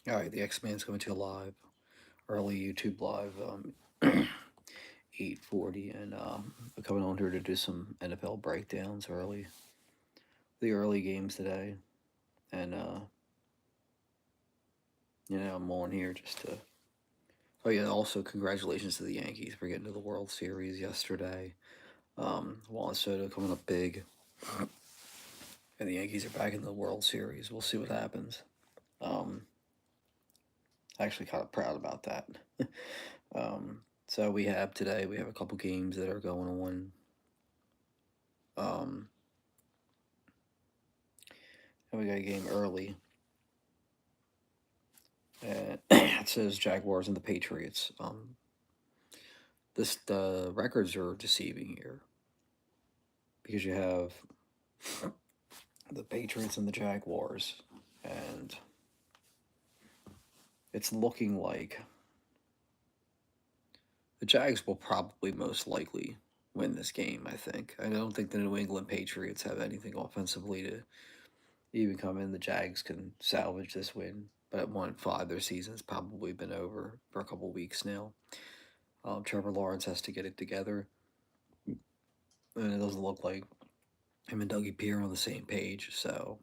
All right, the X-Man's coming to you live, early YouTube live, 8:40, and we're coming on here to do some NFL breakdowns early, the early games today, and I'm on here just to. Oh yeah, also congratulations to the Yankees for getting to the World Series yesterday. Juan Soto coming up big, and the Yankees are back in the World Series. We'll see what happens. Um, Actually, kind of proud about that. So we have a couple games that are going on. Um, and we got a game early. It says Jaguars and the Patriots. The records are deceiving here because you have the Patriots and the Jaguars, and it's looking like the Jags will probably most likely win this game. I think. I don't think the New England Patriots have anything offensively to even come in. The Jags can salvage this win, but at 1-5, their season's probably been over for a couple weeks now. Trevor Lawrence has to get it together, and it doesn't look like him and Dougie P are on the same page. So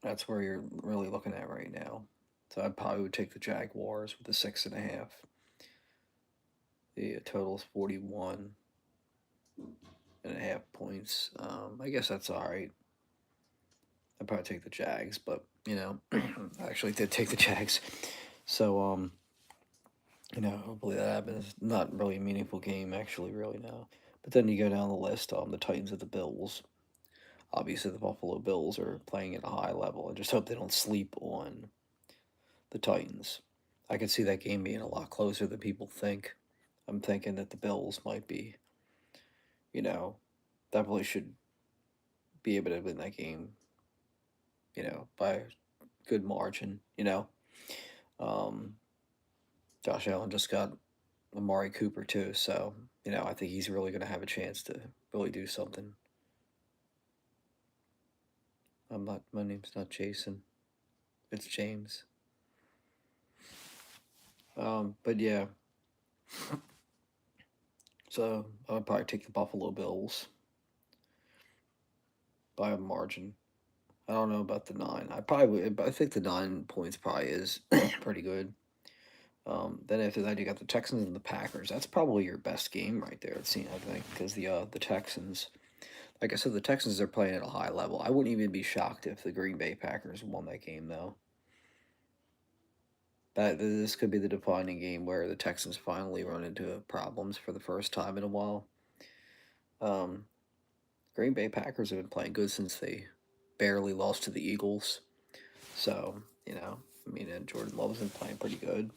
that's where you're really looking at right now. So I probably would take the Jaguars with the 6.5. The total is 41.5 points. I guess that's all right. I'd probably take the Jags, but I actually did take the Jags. So hopefully that happens. Not really a meaningful game, actually, really now. But then you go down the list, the Titans and the Bills. Obviously, the Buffalo Bills are playing at a high level. I just hope they don't sleep on the Titans. I could see that game being a lot closer than people think. I'm thinking that the Bills might be, you know, definitely should be able to win that game, by a good margin. Um, Josh Allen just got Amari Cooper too, so I think he's really going to have a chance to really do something. I'm not. My name's not Jason. It's James. But yeah. So I would probably take the Buffalo Bills by a margin. I don't know about the 9. I probably would, but I think the 9 points probably is pretty good. Then after that, you got the Texans and the Packers. That's probably your best game right there. It seems, I think, because the Texans, like I said, the Texans are playing at a high level. I wouldn't even be shocked if the Green Bay Packers won that game, though. That this could be the defining game where the Texans finally run into problems for the first time in a while. Um, Green Bay Packers have been playing good since they barely lost to the Eagles. So, and Jordan Love's been playing pretty good.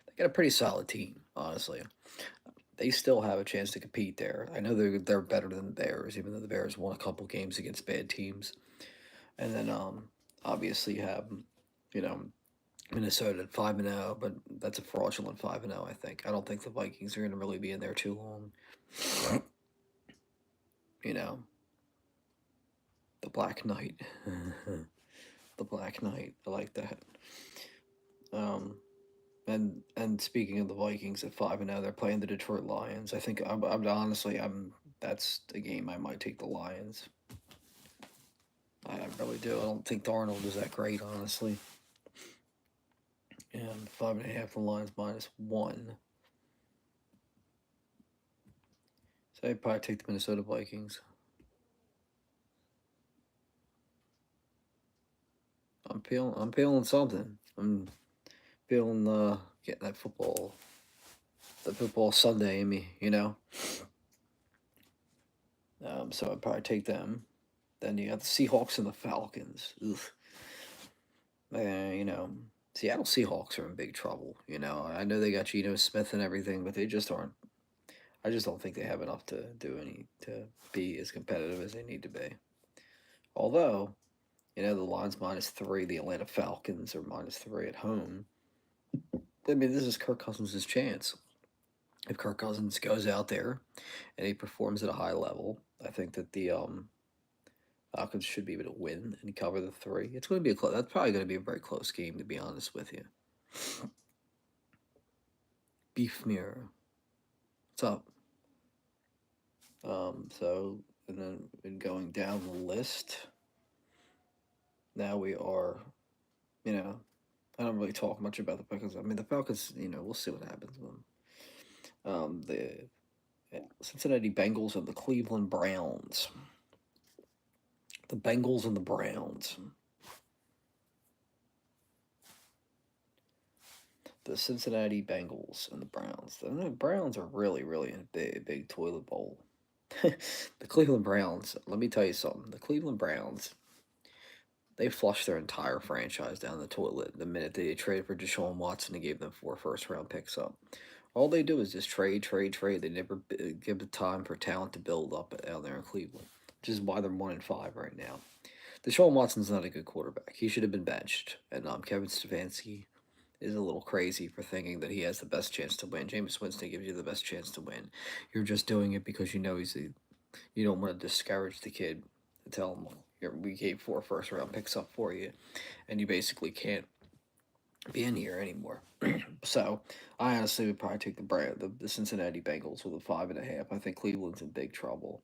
They got a pretty solid team, honestly. They still have a chance to compete there. I know they're better than the Bears, even though the Bears won a couple games against bad teams. And then obviously you have, you know, Minnesota at 5-0, but that's a fraudulent 5-0, I think. I don't think the Vikings are gonna really be in there too long. You know, the Black Knight. The Black Knight. I like that. Um, and speaking of the Vikings at 5-0, they're playing the Detroit Lions. I think I'm honestly that's the game I might take the Lions. I really do. I don't think Darnold is that great, honestly. And 5.5 for Lions -1. So I'd probably take the Minnesota Vikings. I'm feeling something. I'm feeling getting the football Sunday in me. So I'd probably take them. Then you got the Seahawks and the Falcons. Ugh. You know, Seattle Seahawks are in big trouble. I know they got Geno Smith and everything, but they just aren't. I just don't think they have enough to do any to be as competitive as they need to be. Although, the line's -3, the Atlanta Falcons are -3 at home. I mean, this is Kirk Cousins' chance. If Kirk Cousins goes out there and he performs at a high level, I think that Falcons should be able to win and cover the three. It's going to be a close. That's probably going to be a very close game, to be honest with you. Beef Mirror, what's up? So and then going down the list, now we are, you know, I don't really talk much about the Falcons. I mean, the Falcons, we'll see what happens with them. The Cincinnati Bengals and the Cleveland Browns. The Bengals and the Browns. The Cincinnati Bengals and the Browns. The Browns are really, really in a big toilet bowl. The Cleveland Browns, let me tell you something. The Cleveland Browns, they flushed their entire franchise down the toilet the minute they traded for Deshaun Watson and gave them 4 first-round picks up. All they do is just trade, trade, trade. They never give the time for talent to build up down there in Cleveland, which is why they're 1-5 right now. Deshaun Watson's not a good quarterback. He should have been benched. And Kevin Stefanski is a little crazy for thinking that he has the best chance to win. Jameis Winston gives you the best chance to win. You're just doing it because you know you don't want to discourage the kid and tell him, we gave 4 first-round picks up for you, and you basically can't be in here anymore. So I honestly would probably take the Cincinnati Bengals with a 5.5. I think Cleveland's in big trouble.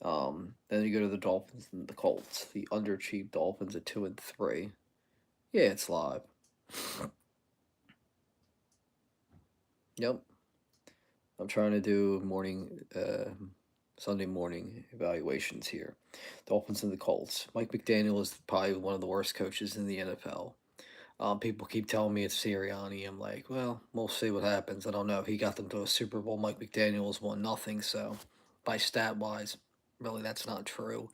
Then you go to the Dolphins and the Colts. The underachieved Dolphins at 2-3. Yeah, it's live. Yep. I'm trying to do Sunday morning evaluations here. Dolphins and the Colts. Mike McDaniel is probably one of the worst coaches in the NFL. People keep telling me it's Sirianni. I'm like, well, we'll see what happens. I don't know. He got them to a Super Bowl. Mike McDaniel's won nothing. So, by stat wise, really, that's not true.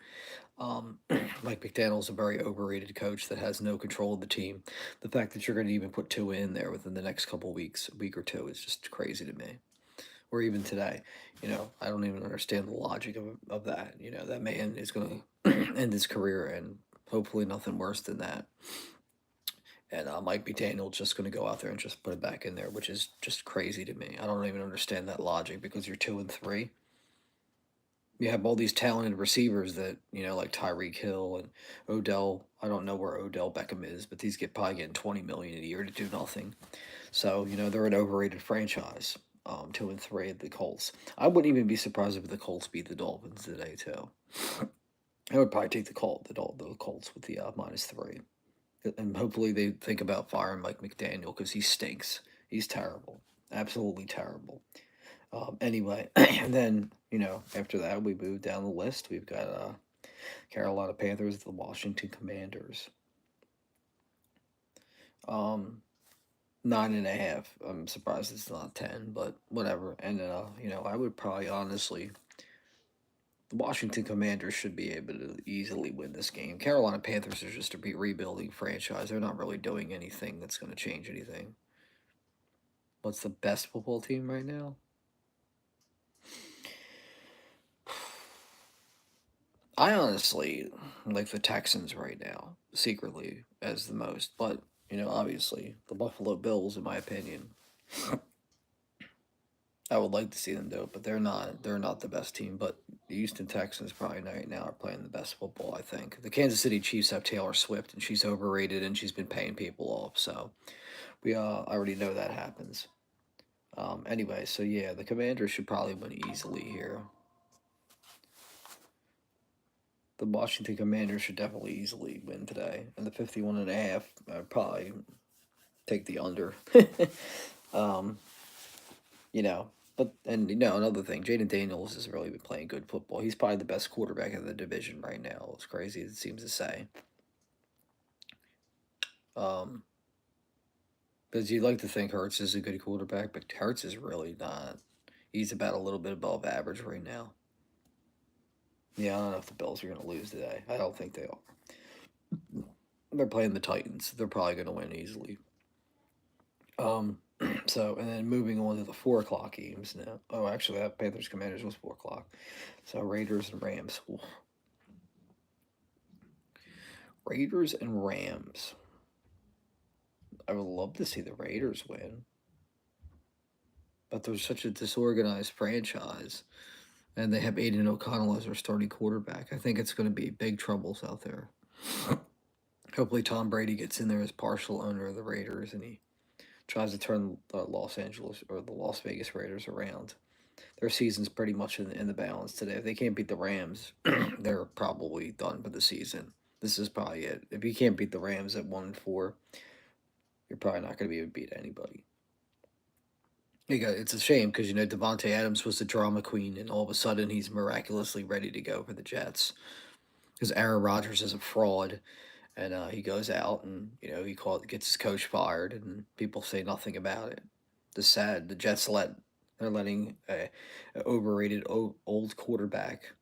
Mike McDaniel's a very overrated coach that has no control of the team. The fact that you're going to even put two in there within the next couple weeks, a week or two, is just crazy to me. Or even today, I don't even understand the logic of that. That man is going to end his career and hopefully nothing worse than that. And Mike McDaniel's just going to go out there and just put it back in there, which is just crazy to me. I don't even understand that logic because you're 2-3. You have all these talented receivers that like Tyreek Hill and Odell. I don't know where Odell Beckham is, but these probably getting 20 million a year to do nothing. So they're an overrated franchise. 2-3 at the Colts. I wouldn't even be surprised if the Colts beat the Dolphins today too. I would probably take the Colts with the -3, and hopefully they think about firing Mike McDaniel because he stinks. He's terrible, absolutely terrible. Anyway, and then after that we move down the list. We've got Carolina Panthers, the Washington Commanders. 9.5. I'm surprised it's not 10, but whatever. And I would probably honestly, the Washington Commanders should be able to easily win this game. Carolina Panthers are just a rebuilding franchise. They're not really doing anything that's going to change anything. What's the best football team right now? I honestly like the Texans right now, secretly, as the most. But, obviously, the Buffalo Bills, in my opinion, I would like to see them do it, but they're not. They're not the best team. But the Houston Texans probably right now are playing the best football. I think the Kansas City Chiefs have Taylor Swift, and she's overrated, and she's been paying people off. So we already know that happens. Anyway, so yeah, the Commanders should probably win easily here. The Washington Commanders should definitely easily win today, and the 51.5, I'd probably take the under. um, you know. But another thing, Jaden Daniels has really been playing good football. He's probably the best quarterback in the division right now. As crazy as it seems to say. Um, because you'd like to think Hurts is a good quarterback, but Hurts is really not. He's about a little bit above average right now. Yeah, I don't know if the Bills are going to lose today. I don't think they are. They're playing the Titans. They're probably going to win easily. So, and then moving on to the 4 o'clock games now. Oh, actually, that Panthers Commanders was 4 o'clock. So Raiders and Rams. Ooh. Raiders and Rams. I would love to see the Raiders win, but they're such a disorganized franchise. and they have Aiden O'Connell as their starting quarterback. I think it's going to be big troubles out there. Hopefully, Tom Brady gets in there as partial owner of the Raiders, and he tries to turn the Los Angeles or the Las Vegas Raiders around. Their season's pretty much in the balance today. If they can't beat the Rams, they're probably done for the season. This is probably it. If you can't beat the Rams at 1-4, you're probably not going to be able to beat anybody. It's a shame because Devonte Adams was the drama queen, and all of a sudden he's miraculously ready to go for the Jets because Aaron Rodgers is a fraud, and he goes out and gets his coach fired, and people say nothing about it. It's sad. The Jets they're letting a overrated old quarterback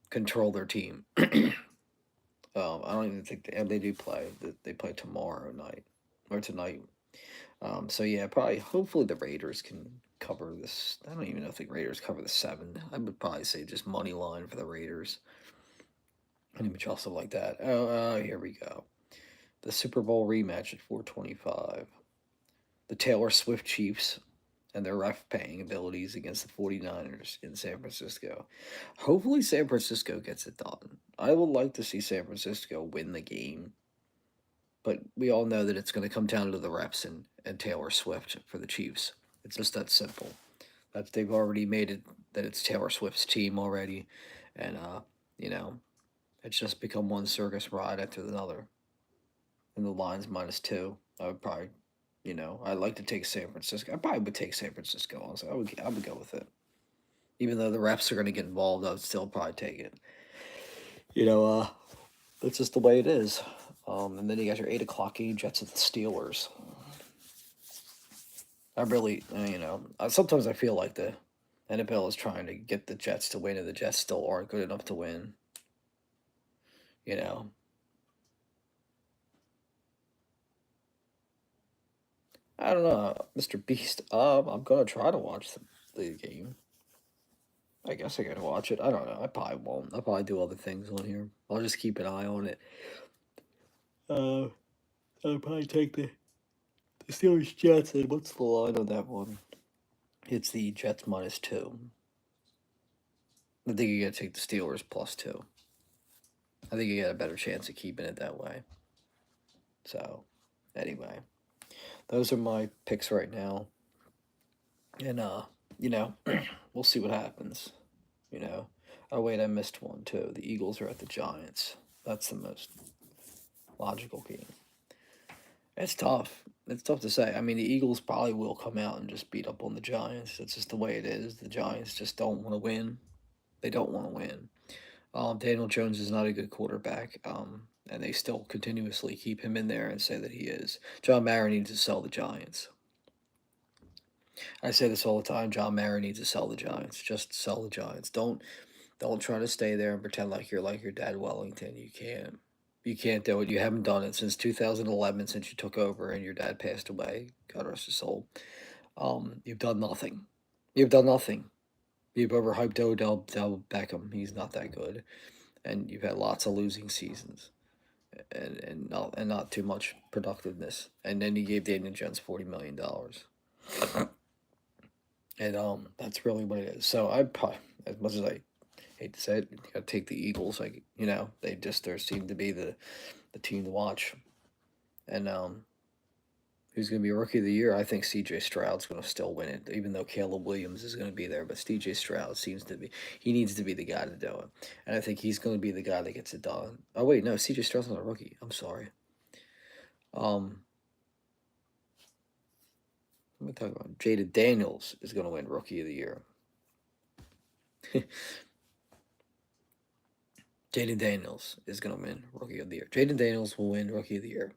control their team. I don't even think they do play. They play tomorrow night or tonight. So yeah, probably hopefully the Raiders can cover this. I don't even know if the Raiders cover the 7. I would probably say just money line for the Raiders. I even trust stuff like that. Here we go. The Super Bowl rematch at 425. The Taylor Swift Chiefs and their ref paying abilities against the 49ers in San Francisco. Hopefully San Francisco gets it done. I would like to see San Francisco win the game, but we all know that it's going to come down to the refs and Taylor Swift for the Chiefs. It's just that simple. They've already made it that it's Taylor Swift's team already, and you know, it's just become one circus ride after another. And the line's -2. I would probably, I'd like to take San Francisco. I probably would take San Francisco. Honestly, I would go with it. Even though the refs are going to get involved, I would still probably take it. You know, uh, that's just the way it is. And then you got your 8 o'clock game, Jets at the Steelers. I really, sometimes I feel like the NFL is trying to get the Jets to win, and the Jets still aren't good enough to win. You know, I don't know, Mr. Beast. I'm gonna try to watch the game. I guess I gotta watch it. I don't know. I probably won't. I'll probably do other things on here. I'll just keep an eye on it. Uh, I'll probably take the Steelers Jets. And what's the line on that one? It's the Jets -2. I think you gotta take the Steelers +2. I think you got a better chance of keeping it that way. So, anyway, those are my picks right now, and you know, we'll see what happens. You know, oh wait, I missed one too. The Eagles are at the Giants. That's the most logical game. It's tough. It's tough to say. I mean, the Eagles probably will come out and just beat up on the Giants. That's just the way it is. The Giants just don't want to win. They don't want to win. Daniel Jones is not a good quarterback, and they still continuously keep him in there and say that he is. John Mara needs to sell the Giants. I say this all the time. John Mara needs to sell the Giants. Just sell the Giants. Don't try to stay there and pretend like your dad Wellington. You can't. You can't do it. You haven't done it since 2011, since you took over and your dad passed away. God rest his soul. You've done nothing. You've done nothing. You've overhyped Odell Beckham. He's not that good, and you've had lots of losing seasons, and not too much productiveness. And then you gave Daniel Jones $40 million, and that's really what it is. So I probably, as much as I hate to say it, you got to take the Eagles. Like they seem to be the team to watch. And who's going to be Rookie of the Year? I think C.J. Stroud's going to still win it, even though Caleb Williams is going to be there. But C.J. Stroud he needs to be the guy to do it. And I think he's going to be the guy that gets it done. Oh, wait, no, C.J. Stroud's not a rookie. I'm sorry. Let me talk about Jaden Daniels is going to win Rookie of the Year. Jaden Daniels is going to win Rookie of the Year. Jaden Daniels will win Rookie of the Year.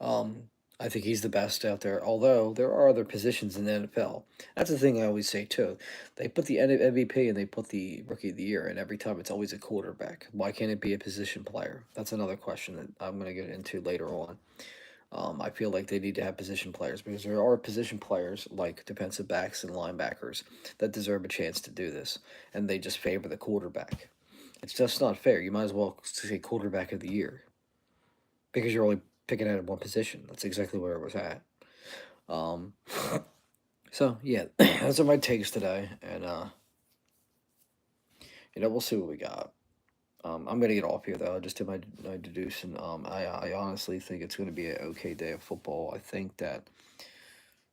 Um, I think he's the best out there. Although there are other positions in the NFL. That's the thing I always say too. They put the MVP and they put the Rookie of the Year, and every time it's always a quarterback. Why can't it be a position player? That's another question that I'm going to get into later on. I feel like they need to have position players because there are position players like defensive backs and linebackers that deserve a chance to do this, and they just favor the quarterback. It's just not fair. You might as well say quarterback of the year because you're only picking out one position. That's exactly where it was at. Um, so yeah, those are my takes today, and we'll see what we got. I'm gonna get off here though. I just did my deduction. I honestly think it's gonna be an okay day of football. I think that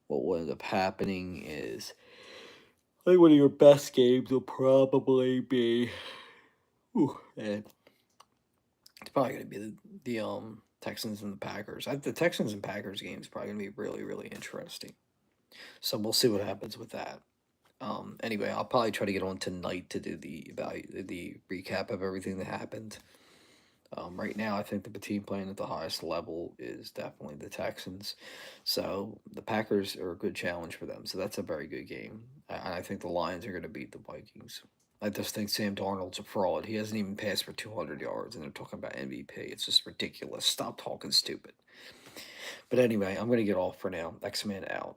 what will end up happening is I think one of your best games will probably be. It's probably gonna be the Texans and the Packers. The Texans and Packers game is probably gonna be really interesting. So we'll see what happens with that. Anyway, I'll probably try to get on tonight to do the recap of everything that happened. Right now, I think the team playing at the highest level is definitely the Texans. So the Packers are a good challenge for them. So that's a very good game. I think the Lions are going to beat the Vikings. I just think Sam Darnold's a fraud. He hasn't even passed for 200 yards, and they're talking about MVP. It's just ridiculous. Stop talking stupid. But anyway, I'm going to get off for now. X Man out.